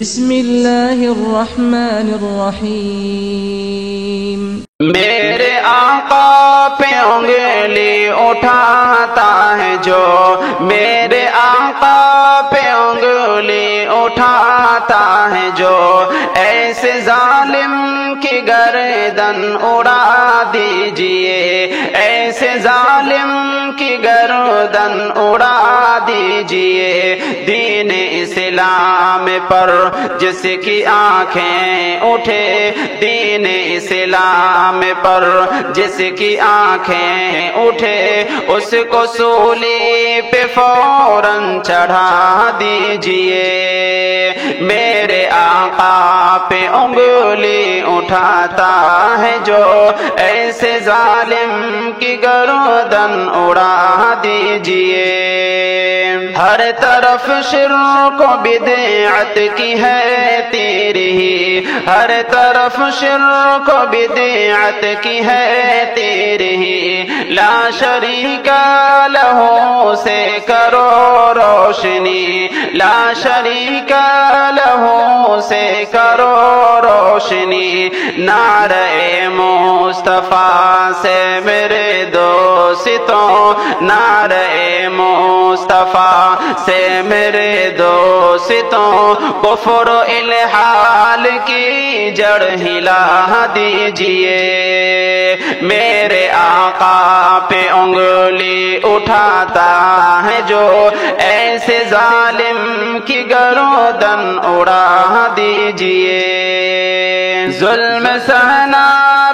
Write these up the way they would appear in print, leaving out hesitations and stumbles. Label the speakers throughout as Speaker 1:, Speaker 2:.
Speaker 1: بسم اللہ الرحمن الرحیم۔
Speaker 2: میرے آقا پہ انگلی اٹھاتا ہے جو، میرے آقا پہ انگلی اٹھاتا ہے جو، ایسے ظالم کی گردن اڑا دیجئے، ایسے ظالم کی گردن اڑا دیجئے۔ دین اسلام پر جس کی آنکھیں اٹھے، دین اسلام پر جس کی آنکھیں اٹھے، اس کو سولی پہ فوراً چڑھا دیجئے۔ میرے آقا پہ انگلی اٹھاتا ہے جو، ایسے ظالم کی گردن اڑا دیجئے۔ ہر طرف شرک و بدعت کی ہے تیری، ہر طرف شرک و بدعت کی ہے تیری، لا شریک لہ سے کرو روشنی، لا شریک لہ سے کرو روشنی۔ نعرہ مصطفیٰ سے میرے دوستوں، نعرہ مصطفیٰ سے میرے دوستوں، کفر و الحال کی جڑ ہلا دیجئے۔ میرے آقا پہ انگلی اٹھاتا ہے جو، ایسے ظالم کی گردن اڑا دیجئے۔ ظلم سہنا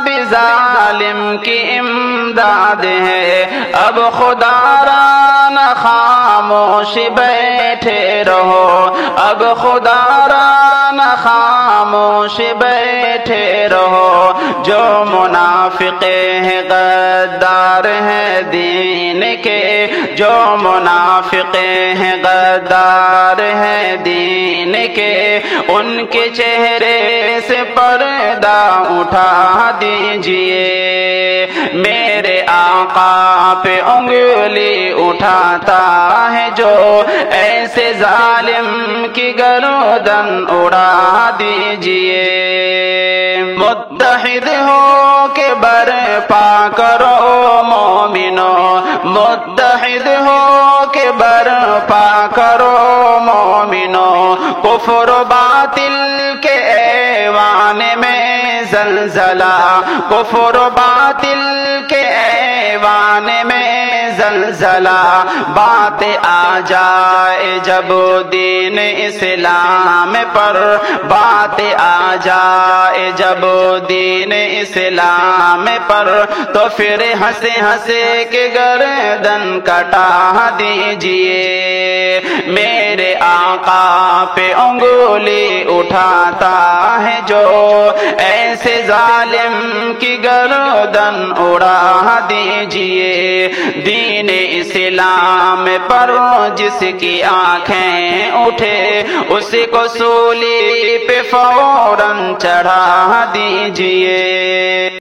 Speaker 2: بھی ظالم کی امداد ہے، اب خدا را نہ خاموش بیٹھے رہو، اب خدا را نہ خاموش بیٹھے رہو۔ جو منافق ہیں غدار ہیں دین کے، جو منافق ہیں غدار ہیں دین کے، ان کے چہرے سے پردہ اٹھا دیجئے۔ میرے آقا پہ انگلی اٹھاتا ہے جو، ایسے ظالم کی گردن اڑا دیجئے۔ متحد ہو کے برپا کرو مومنو، متحد ہو کے برپا کرو مومنو، کفر و باطل کے ایوان میں زلزلہ، کفر و باطل کے ایوان میں زلزلہ۔ بات آ جائے جب دین اسلام پر، بات آ جائے جب دین اسلام پر، تو پھر ہنس ہنس کے گردن کٹا دیجئے۔ میرے آقا پہ انگلی اٹھاتا ہے جو، ایسے ظالم کی گردن اڑا دیجئے۔ دین اسلام پر جس کی آنکھیں اٹھے، اس کو سولی پہ فوراً چڑھا دیجئے۔